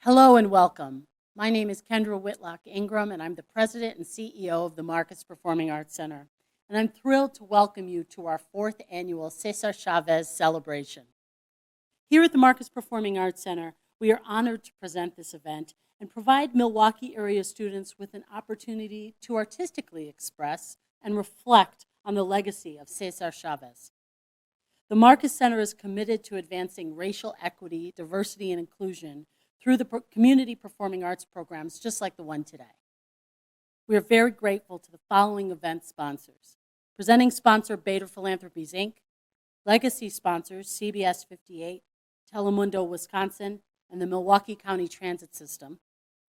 Hello and welcome. My name is Kendra Whitlock Ingram, and I'm the President and CEO of the Marcus Performing Arts Center. And I'm thrilled to welcome you to our 4th annual César Chavez Celebration. Here at the Marcus Performing Arts Center, we are honored to present this event and provide Milwaukee area students with an opportunity to artistically express and reflect on the legacy of César Chavez. The Marcus Center is committed to advancing racial equity, diversity, and inclusion through the community performing arts programs just like the one today. We are very grateful to the following event sponsors. Presenting sponsor Bader Philanthropies, Inc., legacy sponsors CBS 58, Telemundo, Wisconsin, and the Milwaukee County Transit System.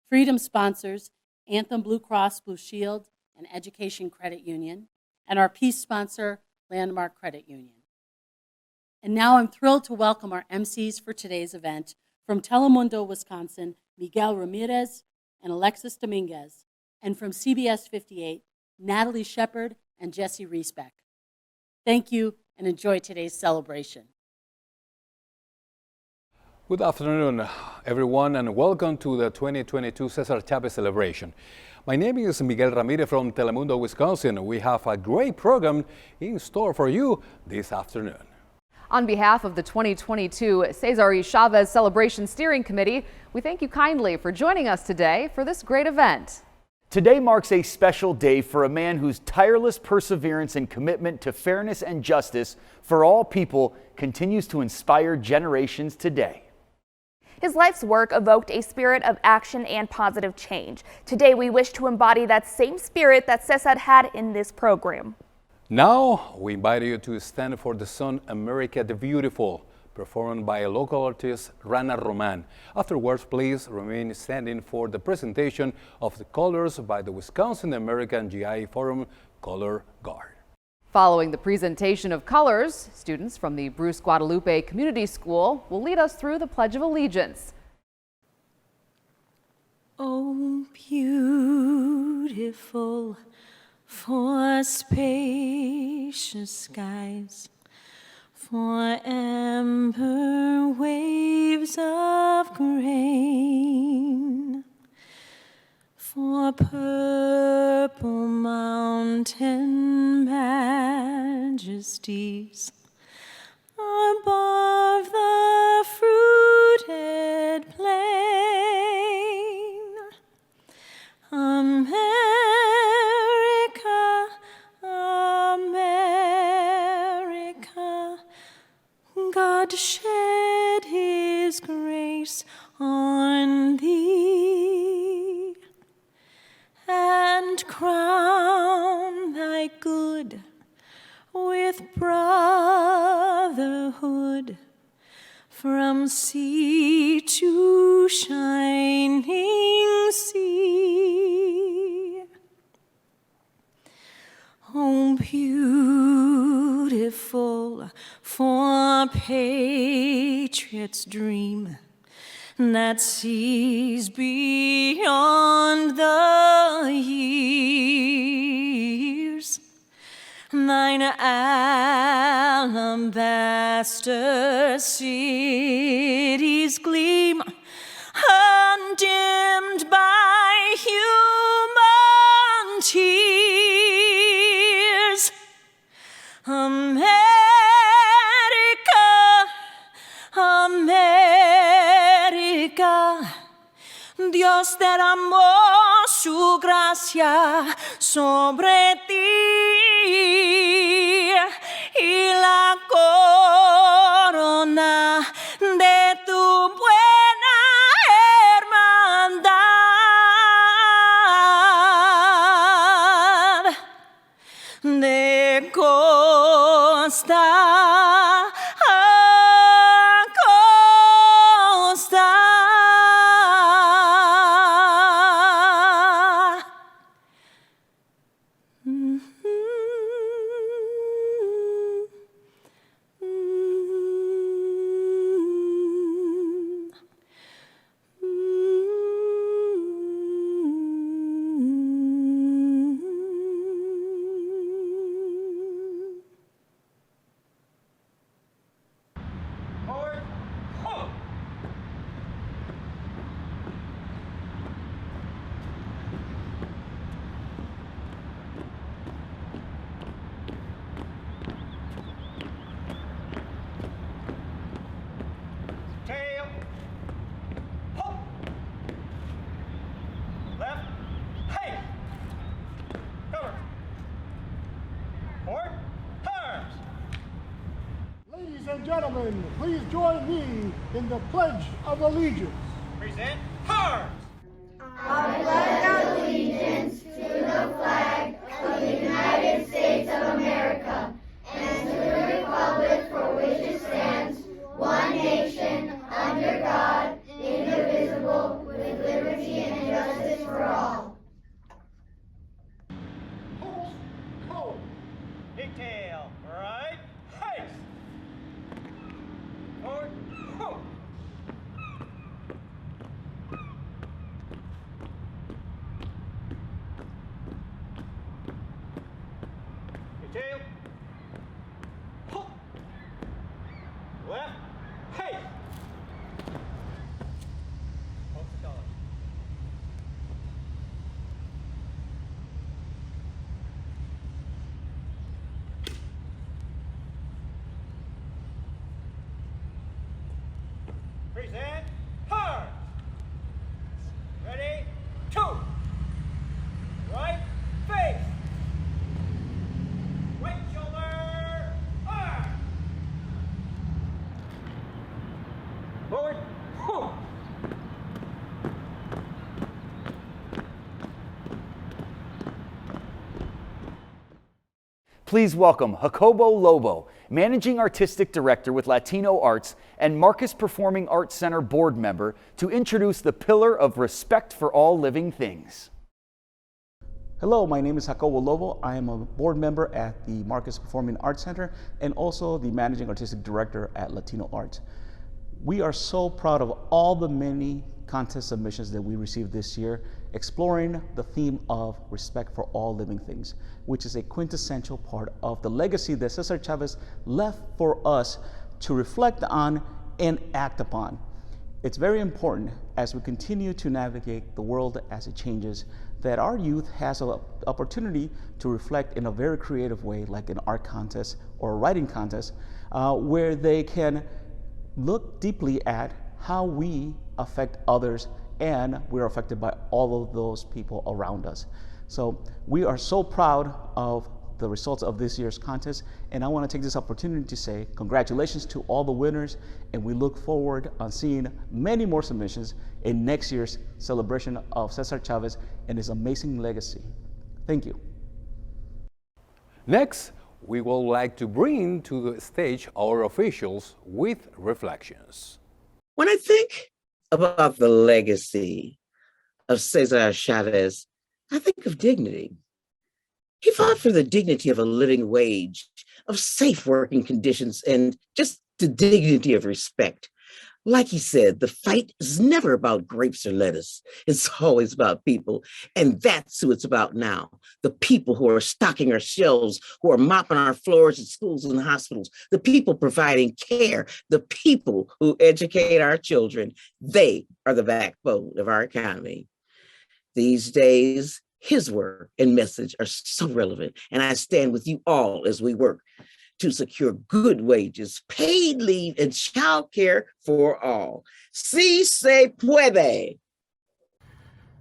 Freedom sponsors Anthem Blue Cross Blue Shield and Education Credit Union, and our peace sponsor, Landmark Credit Union. And now I'm thrilled to welcome our MCs for today's event from Telemundo, Wisconsin, Miguel Ramirez and Alexis Dominguez, and from CBS 58, Natalie Shepard and Jesse Riesbeck. Thank you and enjoy today's celebration. Good afternoon, everyone, and welcome to the 2022 César Chavez Celebration. My name is Miguel Ramirez from Telemundo, Wisconsin. We have a great program in store for you this afternoon. On behalf of the 2022 César E. Chavez Celebration Steering Committee, we thank you kindly for joining us today for this great event. Today marks a special day for a man whose tireless perseverance and commitment to fairness and justice for all people continues to inspire generations today. His life's work evoked a spirit of action and positive change. Today we wish to embody that same spirit that César had in this program. Now, we invite you to stand for the song America the Beautiful, performed by local artist Rana Roman. Afterwards, please remain standing for the presentation of the colors by the Wisconsin American GI Forum Color Guard. Following the presentation of colors, students from the Bruce Guadalupe Community School will lead us through the Pledge of Allegiance. Oh, beautiful, for spacious skies, for amber waves of grain, for purple mountain majesties above the fruited plain. America, America, God shed his grace on thee and crown thy good with brotherhood from sea to shining sea. Oh, beautiful, for patriots dream that sees beyond the years. Thine alabaster cities gleam, undimmed by human tears. America, America, Dios derramó su gracia sobre ti y la corona de tu buena hermandad de costa a costa. gentlemen, please join me in the Pledge of Allegiance. Present arms. Post code. Detail. Right. Haste. Forward. Ho. Detail. Ho. Left. Haste. Post the color. Present arms. Ready? Two. Right face. Right shoulder. Arm. Forward. Whew. Please welcome Jacobo Lobo, Managing Artistic Director with Latino Arts and Marcus Performing Arts Center board member, to introduce the pillar of respect for all living things. Hello, my name is Jacobo Lobo. I am a board member at the Marcus Performing Arts Center and also the Managing Artistic Director at Latino Arts. We are so proud of all the many contest submissions that we received this year, exploring the theme of respect for all living things, which is a quintessential part of the legacy that Cesar Chavez left for us to reflect on and act upon. It's very important as we continue to navigate the world as it changes that our youth has an opportunity to reflect in a very creative way, like an art contest or a writing contest, where they can look deeply at how we affect others and we're affected by all of those people around us. So we are so proud of the results of this year's contest, and I want to take this opportunity to say congratulations to all the winners, and we look forward on seeing many more submissions in next year's celebration of Cesar Chavez and his amazing legacy. Thank you. Next, we would like to bring to the stage our officials with reflections. When I think about the legacy of Cesar Chavez, I think of dignity. He fought for the dignity of a living wage, of safe working conditions, and just the dignity of respect. Like he said, the fight is never about grapes or lettuce. It's always about people. And that's who it's about now. The people who are stocking our shelves, who are mopping our floors at schools and hospitals, the people providing care, the people who educate our children. They are the backbone of our economy. These days, his work and message are so relevant. And I stand with you all as we work to secure good wages, paid leave, and child care for all. Si se puede.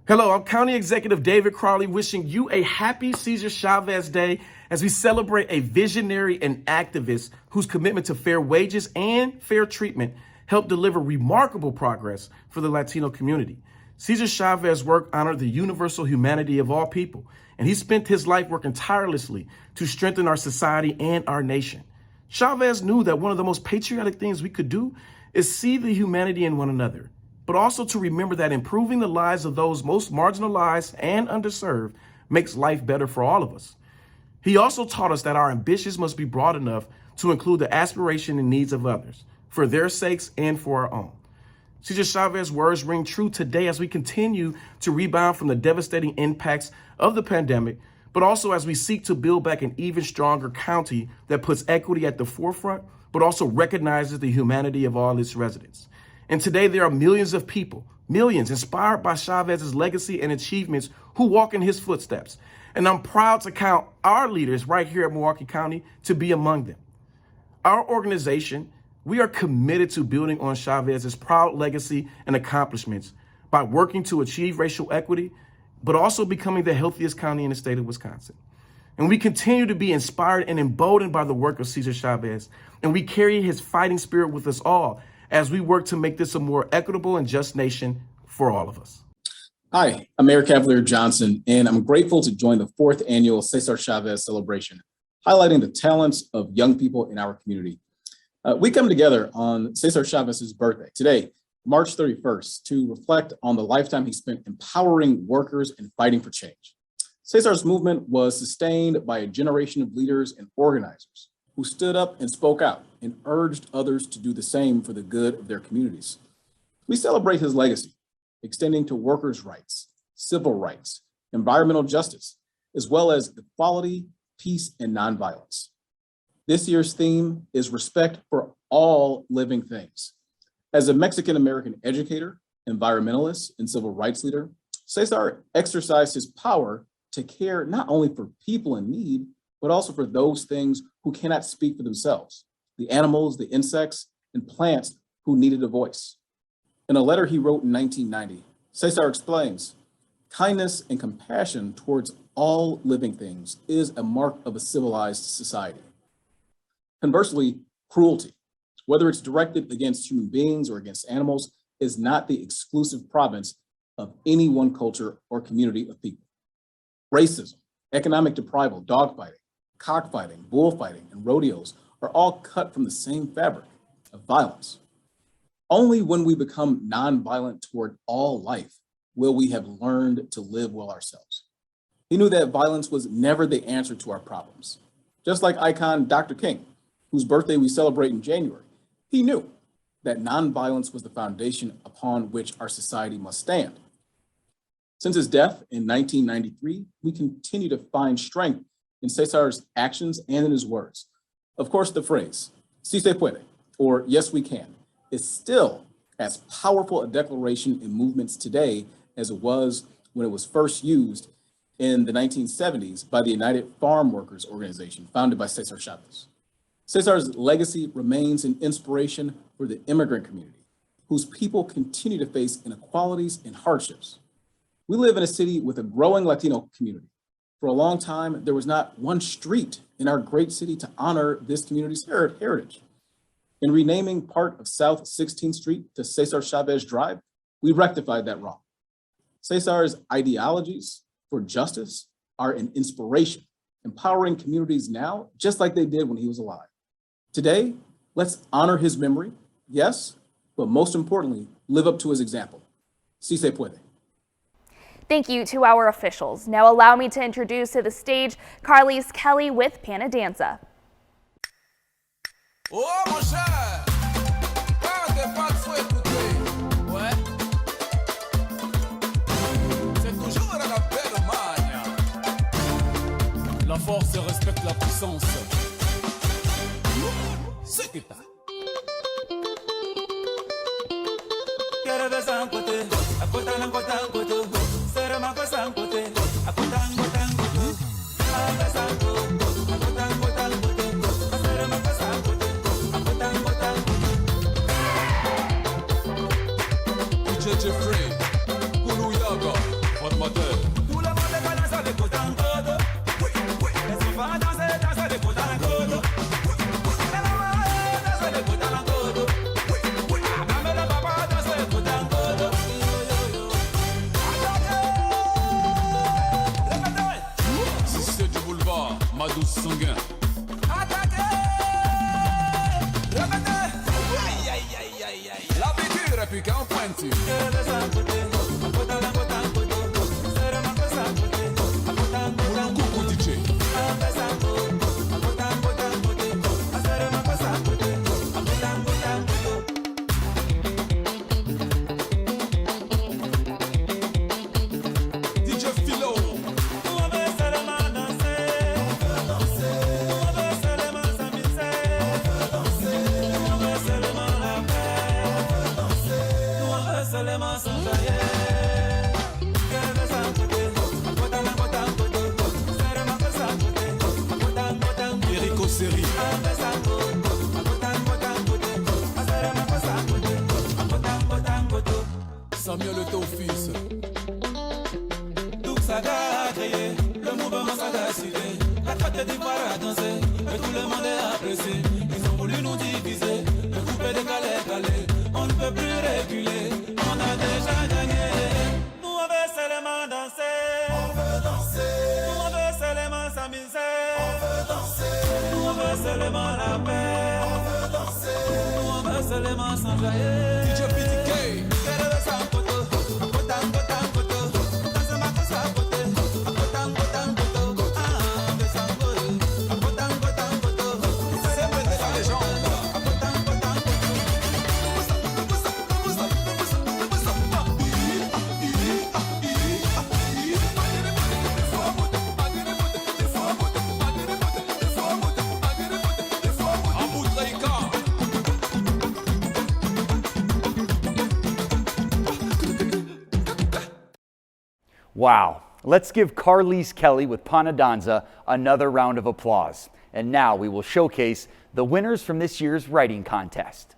Hello, I'm County Executive David Crawley wishing you a happy Cesar Chavez Day as we celebrate a visionary and activist whose commitment to fair wages and fair treatment helped deliver remarkable progress for the Latino community. Cesar Chavez's work honored the universal humanity of all people, and he spent his life working tirelessly to strengthen our society and our nation. Chavez knew that one of the most patriotic things we could do is see the humanity in one another, but also to remember that improving the lives of those most marginalized and underserved makes life better for all of us. He also taught us that our ambitions must be broad enough to include the aspiration and needs of others, for their sakes and for our own. Cesar Chavez's words ring true today as we continue to rebound from the devastating impacts of the pandemic, but also as we seek to build back an even stronger county that puts equity at the forefront, but also recognizes the humanity of all its residents. And today there are millions of people, millions inspired by Chavez's legacy and achievements who walk in his footsteps. And I'm proud to count our leaders right here at Milwaukee County to be among them. Our organization, we are committed to building on Chavez's proud legacy and accomplishments by working to achieve racial equity, but also becoming the healthiest county in the state of Wisconsin. And we continue to be inspired and emboldened by the work of César Chavez. And we carry his fighting spirit with us all as we work to make this a more equitable and just nation for all of us. Hi, I'm Mayor Cavalier Johnson, and I'm grateful to join the 4th annual César Chavez Celebration, highlighting the talents of young people in our community. We come together on César Chavez's birthday today, March 31st, to reflect on the lifetime he spent empowering workers and fighting for change. César's movement was sustained by a generation of leaders and organizers who stood up and spoke out and urged others to do the same for the good of their communities. We celebrate his legacy, extending to workers' rights, civil rights, environmental justice, as well as equality, peace, and nonviolence. This year's theme is respect for all living things. As a Mexican-American educator, environmentalist, and civil rights leader, César exercised his power to care not only for people in need, but also for those things who cannot speak for themselves, the animals, the insects, and plants who needed a voice. In a letter he wrote in 1990, César explains, kindness and compassion towards all living things is a mark of a civilized society. Conversely, cruelty, whether it's directed against human beings or against animals, is not the exclusive province of any one culture or community of people. Racism, economic deprival, dogfighting, cockfighting, bullfighting, and rodeos are all cut from the same fabric of violence. Only when we become nonviolent toward all life will we have learned to live well ourselves. He knew that violence was never the answer to our problems. Just like icon Dr. King, whose birthday we celebrate in January, he knew that nonviolence was the foundation upon which our society must stand. Since his death in 1993, we continue to find strength in César's actions and in his words. Of course, the phrase, "Si se puede," or "yes, we can," is still as powerful a declaration in movements today as it was when it was first used in the 1970s by the United Farm Workers Organization, founded by César Chavez. César's legacy remains an inspiration for the immigrant community, whose people continue to face inequalities and hardships. We live in a city with a growing Latino community. For a long time, there was not one street in our great city to honor this community's heritage. In renaming part of South 16th Street to César Chavez Drive, we rectified that wrong. César's ideologies for justice are an inspiration, empowering communities now, just like they did when he was alive. Today, let's honor his memory, yes, but most importantly, live up to his example. Si se puede. Thank you to our officials. Now allow me to introduce to the stage Carlise Kelly with Panadanza. Oh mon cher, t'es pas trop écouté. Ouais. C'est toujours la belle magne. La force respecte la puissance. C'est que t'as. Jeffrey, Kulu Yaga, formateur. Tout le monde est balance avec autant de oui, oui. Les enfants dansent, dansent avec autant de oui, oui. Les mamans dansent avec autant de oui, oui. La maman et le papa dansent avec autant de yo, yo, yo. Attaquez! Si c'est du boulevard, ma douce sanguin. Attaquez! Remettez! Aïe, aïe, aïe, aïe, aïe. La piqûre est plus qu'un pointu. Seulement que tu feras danser, et tout le monde est apprécié. Ils ont voulu nous diviser, le couple est décalé. On ne peut plus reculer, on a déjà gagné. Nous on veut seulement danser, on veut danser. Nous on veut seulement s'amuser, on veut danser. Nous on veut seulement la paix, on veut danser. Nous on veut seulement s'enjailler. DJ PTK, Wow. Let's give Carlise Kelly with Panadanza another round of applause. And now we will showcase the winners from this year's writing contest.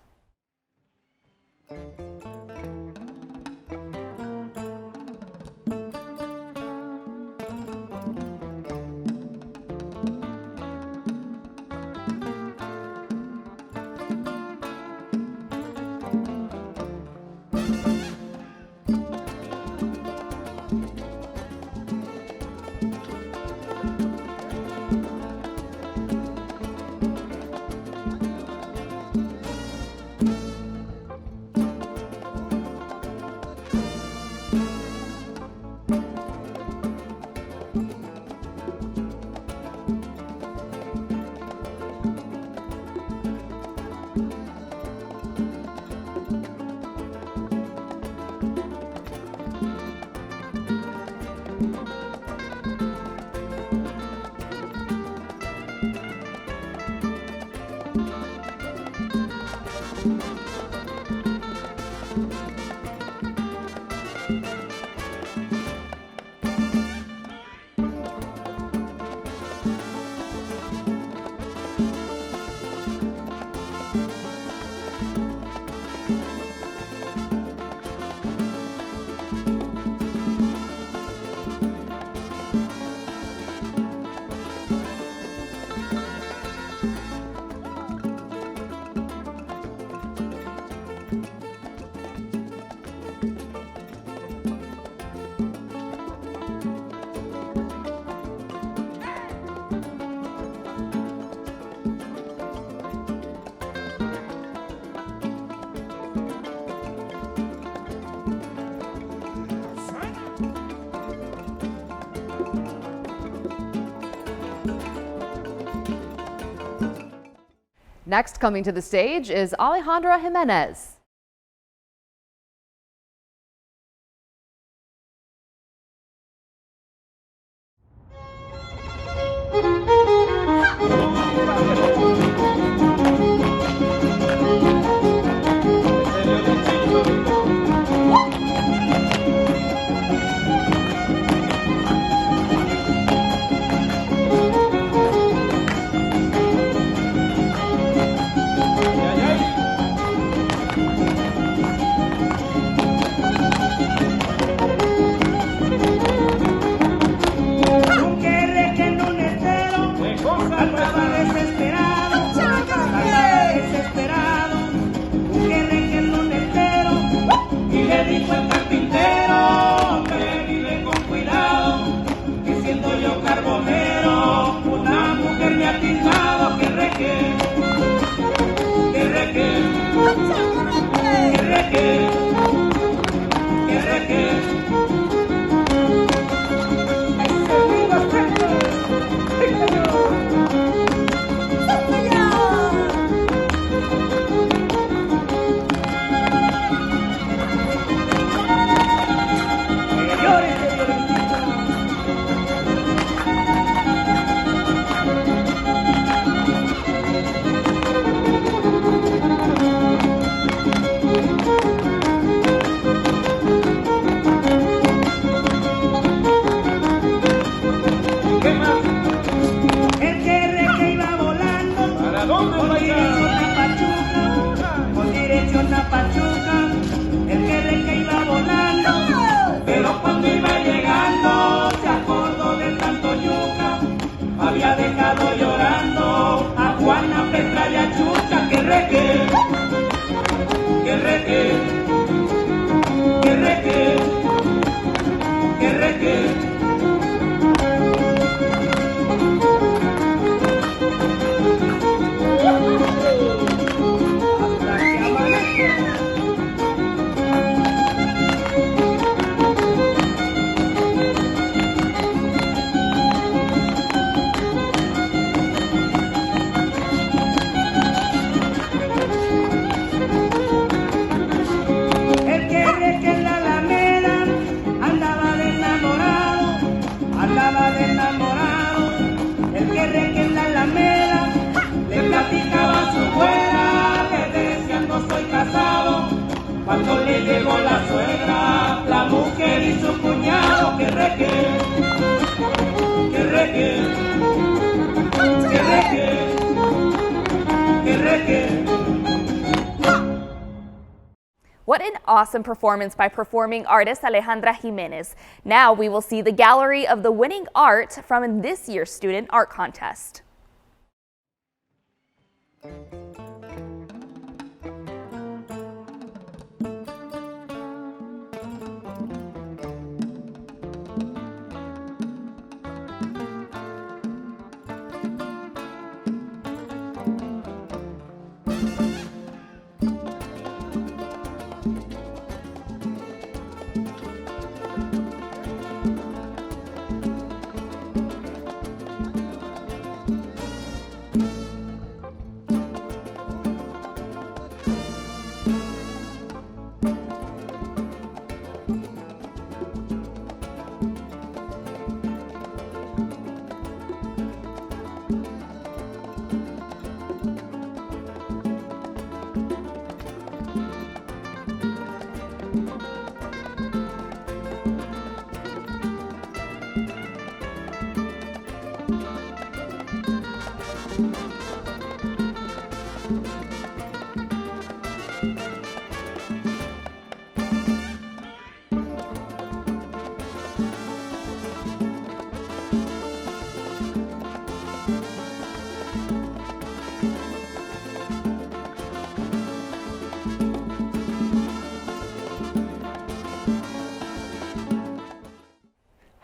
Next coming to the stage is Alejandra Jimenez. Había dejado What an awesome performance by performing artist Alejandra Jimenez. Now we will see the gallery of the winning art from this year's student art contest.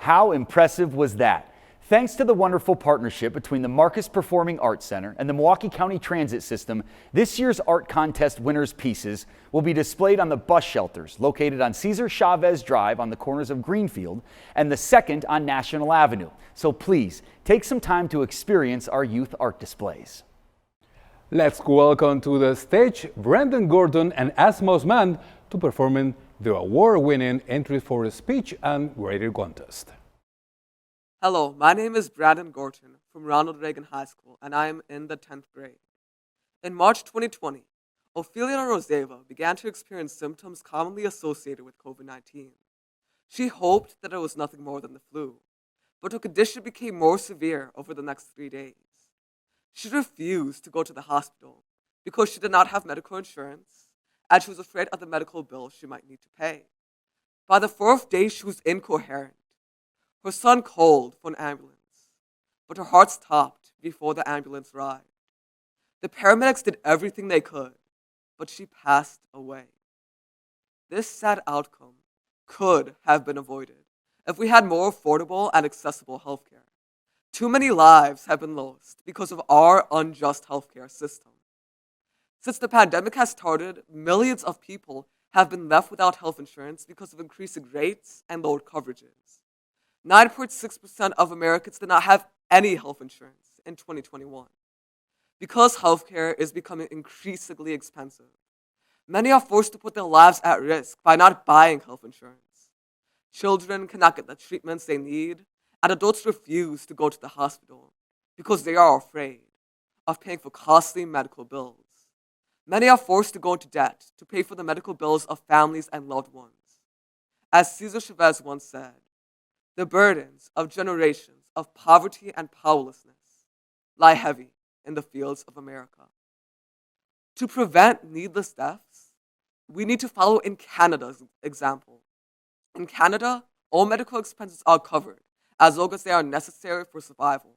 How impressive was that? Thanks to the wonderful partnership between the Marcus Performing Arts Center and the Milwaukee County Transit System, this year's art contest winners' pieces will be displayed on the bus shelters located on César Chavez Drive on the corners of Greenfield and the second on National Avenue. So please, take some time to experience our youth art displays. Let's welcome to the stage Brandon Gordon and Asma Osman to perform the award-winning entries for the speech and writing contest. Hello, my name is Brandon Gorton from Ronald Reagan High School, and I am in the 10th grade. In March 2020, Ophelia Roseva began to experience symptoms commonly associated with COVID-19. She hoped that it was nothing more than the flu, but her condition became more severe over the next 3 days. She refused to go to the hospital because she did not have medical insurance, and she was afraid of the medical bill she might need to pay. By the 4th day, she was incoherent. Her son called for an ambulance, but her heart stopped before the ambulance arrived. The paramedics did everything they could, but she passed away. This sad outcome could have been avoided if we had more affordable and accessible healthcare. Too many lives have been lost because of our unjust healthcare system. Since the pandemic has started, millions of people have been left without health insurance because of increasing rates and lowered coverages. 9.6% of Americans did not have any health insurance in 2021. Because healthcare is becoming increasingly expensive, many are forced to put their lives at risk by not buying health insurance. Children cannot get the treatments they need, and adults refuse to go to the hospital because they are afraid of paying for costly medical bills. Many are forced to go into debt to pay for the medical bills of families and loved ones. As César Chavez once said, the burdens of generations of poverty and powerlessness lie heavy in the fields of America. To prevent needless deaths, we need to follow in Canada's example. In Canada, all medical expenses are covered as long as they are necessary for survival.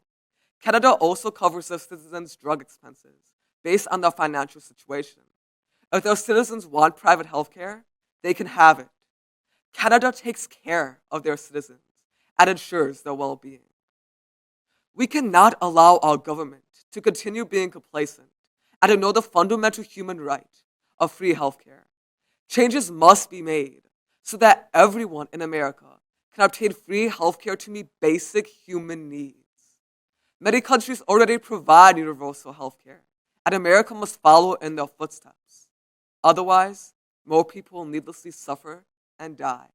Canada also covers their citizens' drug expenses based on their financial situation. If their citizens want private health care, they can have it. Canada takes care of their citizens and ensures their well-being. We cannot allow our government to continue being complacent and ignore the fundamental human right of free healthcare. Changes must be made so that everyone in America can obtain free healthcare to meet basic human needs. Many countries already provide universal healthcare, and America must follow in their footsteps. Otherwise, more people will needlessly suffer and die.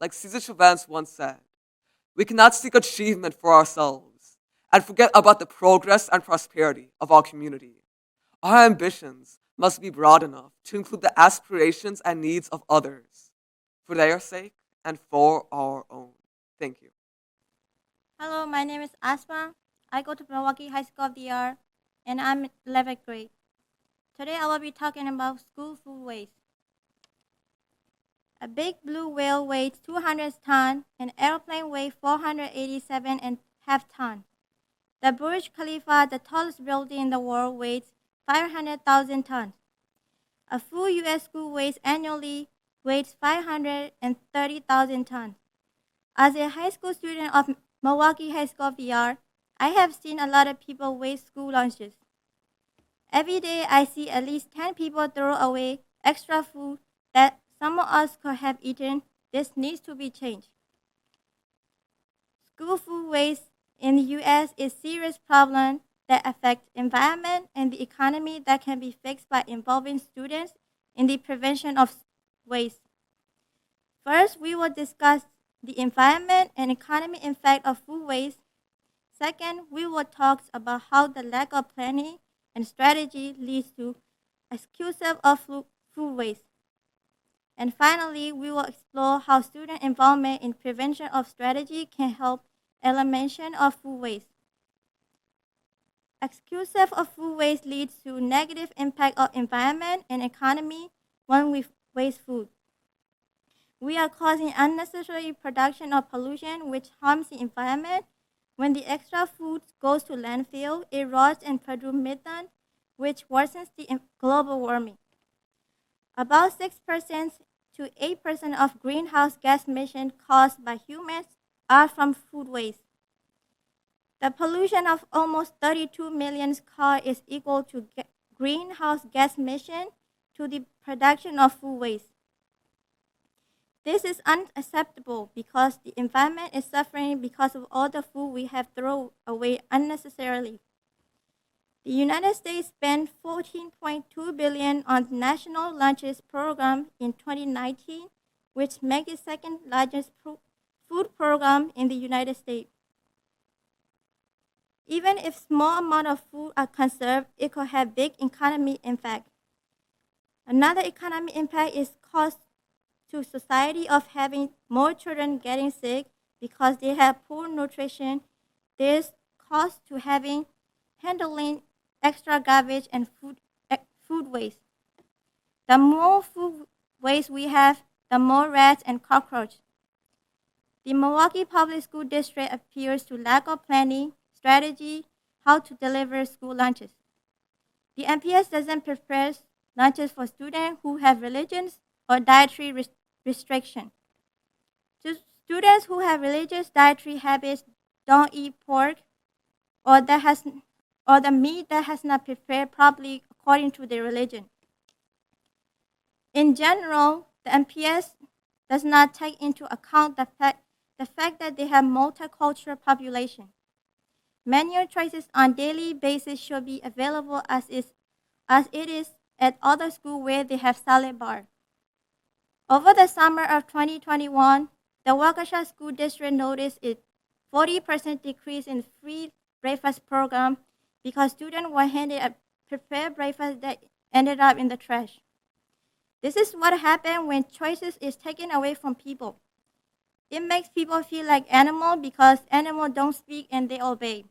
Like César Chavez once said, we cannot seek achievement for ourselves and forget about the progress and prosperity of our community. Our ambitions must be broad enough to include the aspirations and needs of others, for their sake and for our own. Thank you. Hello, my name is Asma. I go to Milwaukee High School of the Art, and I'm in 11th grade. Today I will be talking about school food waste. A big blue whale weighs 200 tons, an airplane weighs 487 and half tons. The Burj Khalifa, the tallest building in the world, weighs 500,000 tons. A full U.S. school waste annually weighs 530,000 tons. As a high school student of Milwaukee High School VR, I have seen a lot of people waste school lunches. Every day I see at least 10 people throw away extra food that some of us could have eaten. This needs to be changed. School food waste in the U.S. is a serious problem that affects environment and the economy that can be fixed by involving students in the prevention of waste. First, we will discuss the environment and economic effect of food waste. Second, we will talk about how the lack of planning and strategy leads to exclusive of food waste. And finally, we will explore how student involvement in prevention of strategy can help elimination of food waste. Exclusive of food waste leads to negative impact of environment and economy when we waste food. We are causing unnecessary production of pollution which harms the environment. When the extra food goes to landfill, it rots and produces methane, which worsens the global warming. About 6% to 8% of greenhouse gas emissions caused by humans are from food waste. The pollution of almost 32 million cars is equal to greenhouse gas emission to the production of food waste. This is unacceptable because the environment is suffering because of all the food we have thrown away unnecessarily. The United States spent $14.2 billion on the National Lunches Program in 2019, which makes it the second largest food program in the United States. Even if small amount of food are conserved, it could have big economic impact. Another economic impact is cost to society of having more children getting sick because they have poor nutrition. There's cost to handling extra garbage and food waste. The more food waste we have, the more rats and cockroaches. The Milwaukee Public School District appears to lack of planning, strategy, how to deliver school lunches. The MPS doesn't prepare lunches for students who have religions or dietary restriction. Students who have religious dietary habits don't eat pork or the meat that has not prepared properly according to their religion. In general, the MPS does not take into account the fact that they have multicultural population. Menu choices on daily basis should be available as it is at other schools where they have salad bar. Over the summer of 2021, the Waukesha School District noticed a 40% decrease in free breakfast program because students were handed a prepared breakfast that ended up in the trash. This is what happens when choices is taken away from people. It makes people feel like animals because animals don't speak and they obey.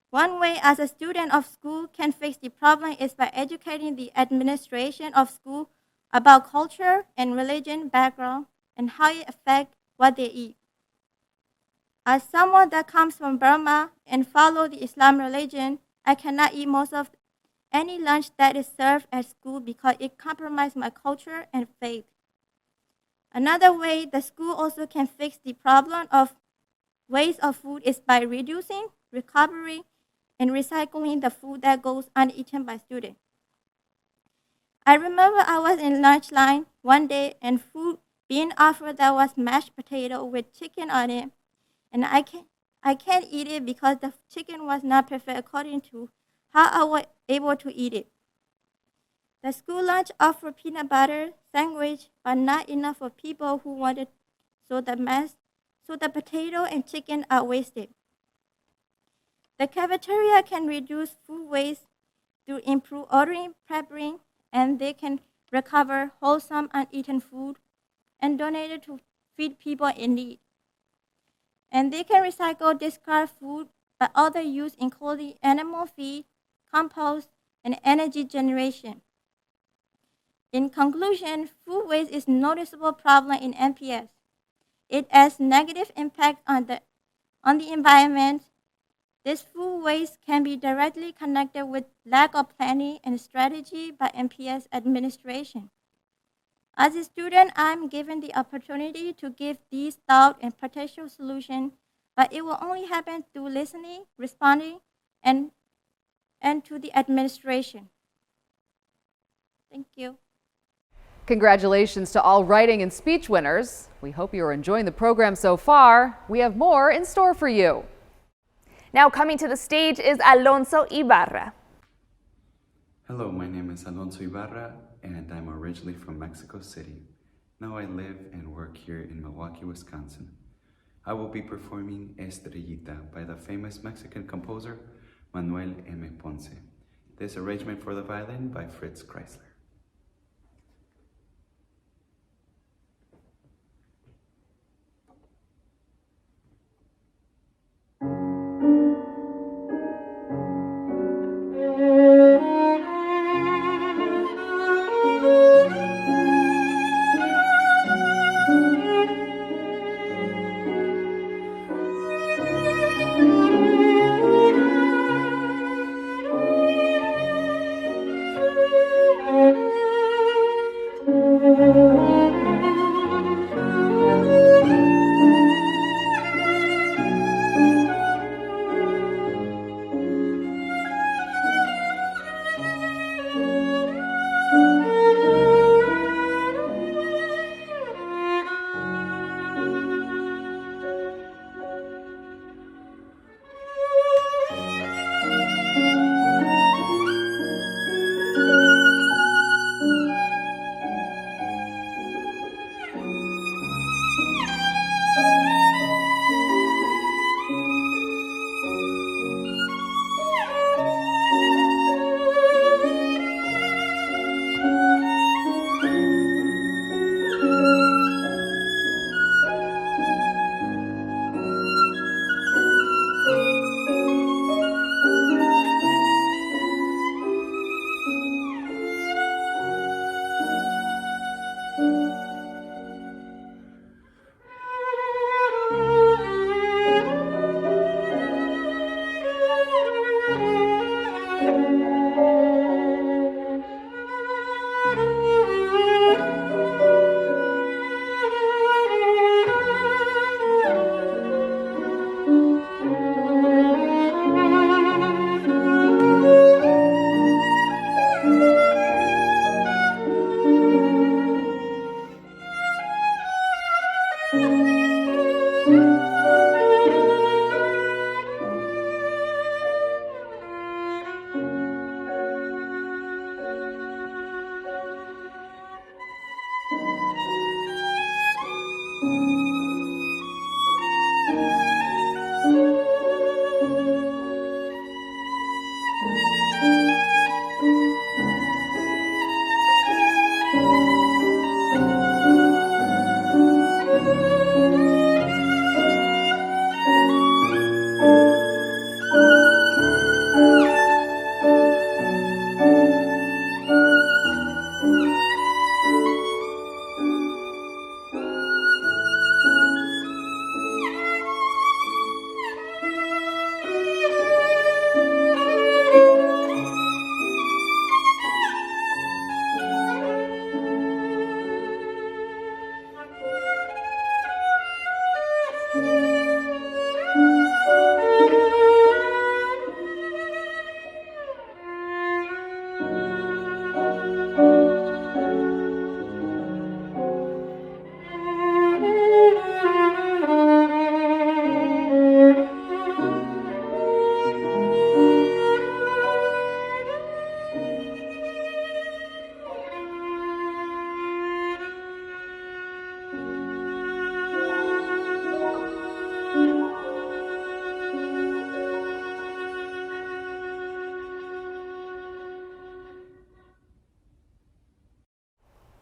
One way as a student of school can fix the problem is by educating the administration of school about culture and religion background and how it affects what they eat. As someone that comes from Burma and follows the Islam religion, I cannot eat most of any lunch that is served at school because it compromises my culture and faith. Another way the school also can fix the problem of waste of food is by reducing, recovering, and recycling the food that goes uneaten by students. I remember I was in lunch line one day and food being offered that was mashed potato with chicken on it, and I can't eat it because the chicken was not prepared according to how I was able to eat it. The school lunch offered peanut butter sandwich, but not enough for people who wanted, so the potato and chicken are wasted. The cafeteria can reduce food waste through improved ordering, preparing, and they can recover wholesome uneaten food and donate it to feed people in need. And they can recycle discarded food by other use including animal feed, compost, and energy generation. In conclusion, food waste is a noticeable problem in MPS. It has negative impact on the environment. This food waste can be directly connected with lack of planning and strategy by MPS administration. As a student, I'm given the opportunity to give these thought and potential solutions, but it will only happen through listening, responding, and to the administration. Thank you. Congratulations to all writing and speech winners. We hope you are enjoying the program so far. We have more in store for you. Now coming to the stage is Alonso Ibarra. Hello, my name is Alonso Ibarra, and I'm originally from Mexico City. Now I live and work here in Milwaukee, Wisconsin. I will be performing Estrellita by the famous Mexican composer Manuel M. Ponce. This arrangement for the violin by Fritz Kreisler.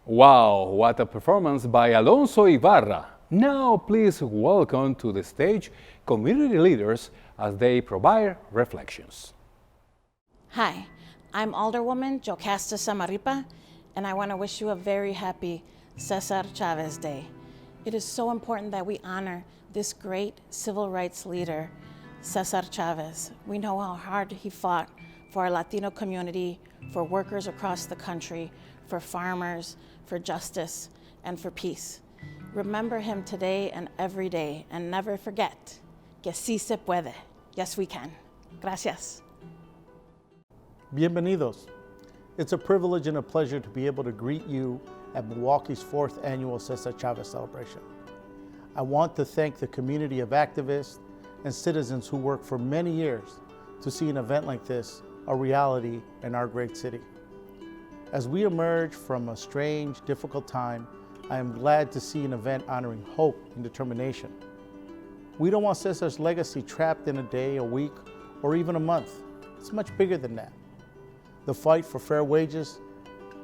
Wow, what a performance by Alonso Ibarra. Now please welcome to the stage community leaders as they provide reflections. Hi, I'm Alderwoman Jocasta Samaripa, and I want to wish you a very happy César Chavez Day. It is so important that we honor this great civil rights leader, César Chavez. We know how hard he fought for our Latino community, for workers across the country, for farmers, for justice, and for peace. Remember him today and every day, and never forget que sí se puede. Yes, we can. Gracias. Bienvenidos. It's a privilege and a pleasure to be able to greet you at Milwaukee's 4th annual César Chavez Celebration. I want to thank the community of activists and citizens who worked for many years to see an event like this a reality in our great city. As we emerge from a strange, difficult time, I am glad to see an event honoring hope and determination. We don't want César's legacy trapped in a day, a week, or even a month. It's much bigger than that. The fight for fair wages,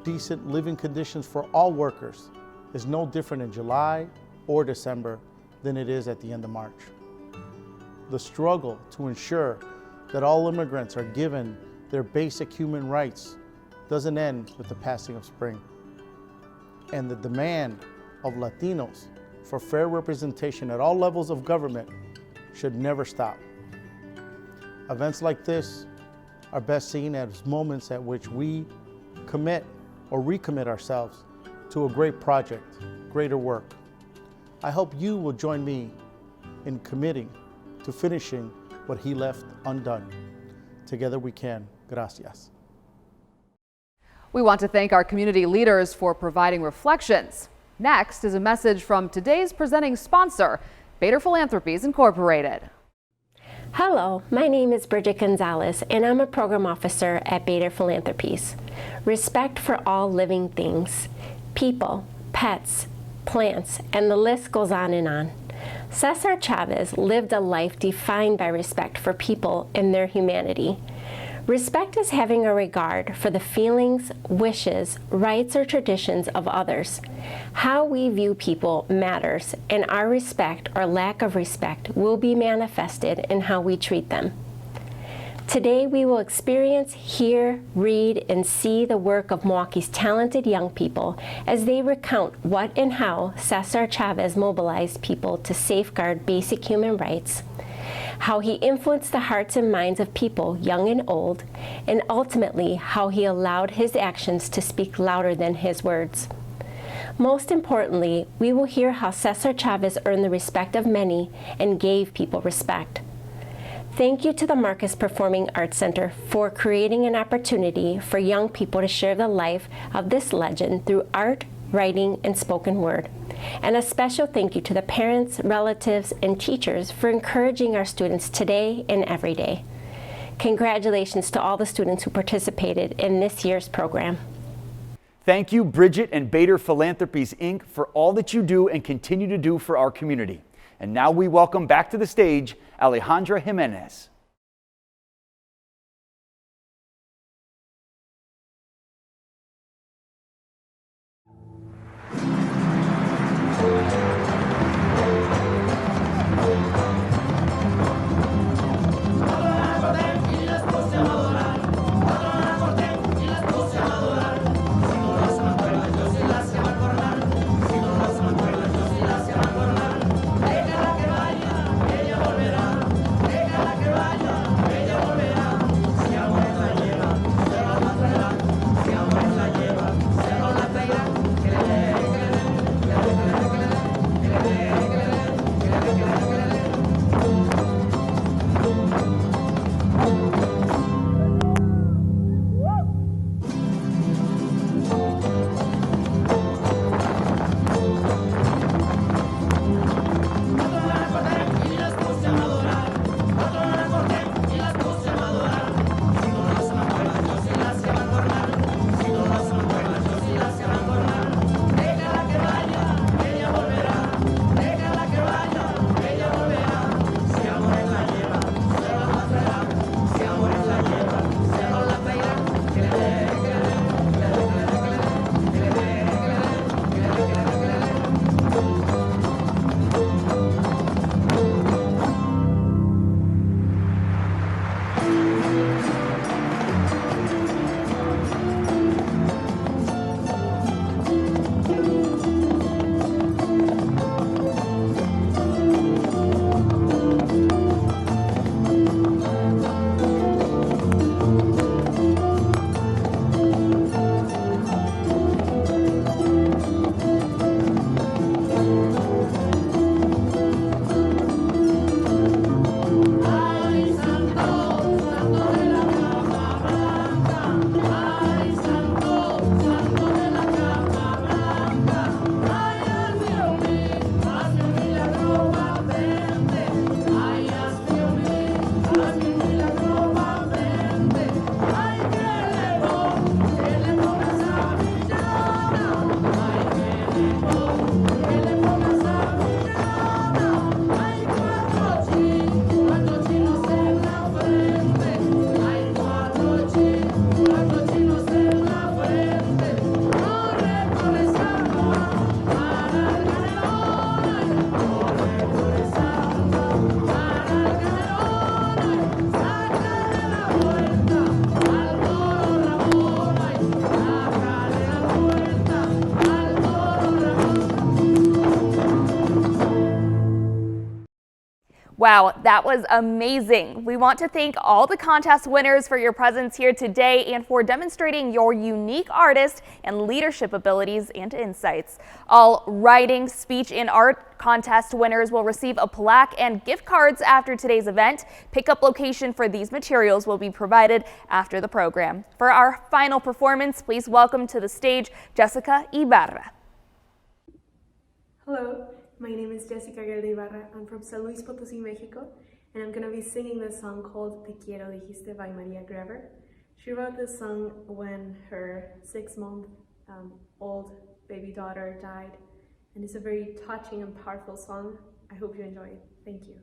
decent living conditions for all workers is no different in July or December than it is at the end of March. The struggle to ensure that all immigrants are given their basic human rights doesn't end with the passing of spring. And the demand of Latinos for fair representation at all levels of government should never stop. Events like this are best seen as moments at which we commit or recommit ourselves to a great project, greater work. I hope you will join me in committing to finishing what he left undone. Together we can. Gracias. We want to thank our community leaders for providing reflections. Next is a message from today's presenting sponsor, Bader Philanthropies Incorporated. Hello, my name is Bridget Gonzalez, and I'm a program officer at Bader Philanthropies. Respect for all living things, people, pets, plants, and the list goes on and on. César Chavez lived a life defined by respect for people and their humanity. Respect is having a regard for the feelings, wishes, rights, or traditions of others. How we view people matters, and our respect or lack of respect will be manifested in how we treat them. Today we will experience, hear, read, and see the work of Milwaukee's talented young people as they recount what and how César Chavez mobilized people to safeguard basic human rights, how he influenced the hearts and minds of people, young and old, and ultimately how he allowed his actions to speak louder than his words. Most importantly, we will hear how César Chavez earned the respect of many and gave people respect. Thank you to the Marcus Performing Arts Center for creating an opportunity for young people to share the life of this legend through art, writing, and spoken word. And a special thank you to the parents, relatives, and teachers for encouraging our students today and every day. Congratulations to all the students who participated in this year's program. Thank you, Bridget and Bader Philanthropies, Inc., for all that you do and continue to do for our community. And now we welcome back to the stage Alejandra Jimenez. Déjala que vaya, ella volverá. Déjala que vaya. Wow, that was amazing. We want to thank all the contest winners for your presence here today and for demonstrating your unique artist and leadership abilities and insights. All writing, speech, and art contest winners will receive a plaque and gift cards after today's event. Pickup location for these materials will be provided after the program. For our final performance, please welcome to the stage Jessica Ibarra. Hello. My name is Jessica Ibarra. I'm from San Luis Potosí, Mexico, and I'm going to be singing the song called Te Quiero Dijiste by Maria Grever. She wrote this song when her 6-month-old baby daughter died, and it's a very touching and powerful song. I hope you enjoy it. Thank you.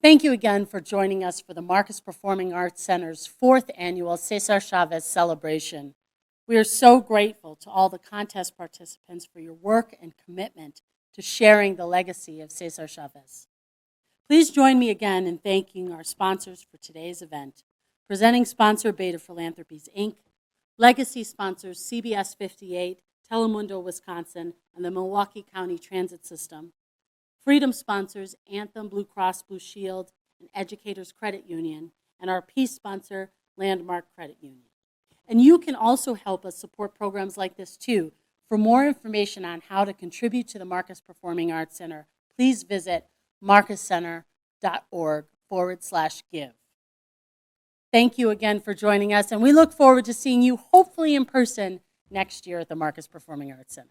Thank you again for joining us for the Marcus Performing Arts Center's 4th annual César Chavez Celebration. We are so grateful to all the contest participants for your work and commitment to sharing the legacy of César Chávez. Please join me again in thanking our sponsors for today's event. Presenting sponsor Beta Philanthropies, Inc., legacy sponsors CBS 58, Telemundo, Wisconsin, and the Milwaukee County Transit System. Freedom sponsors Anthem, Blue Cross Blue Shield, and Educators Credit Union, and our peace sponsor, Landmark Credit Union. And you can also help us support programs like this too. For more information on how to contribute to the Marcus Performing Arts Center, please visit marcuscenter.org/give. Thank you again for joining us, and we look forward to seeing you hopefully in person next year at the Marcus Performing Arts Center.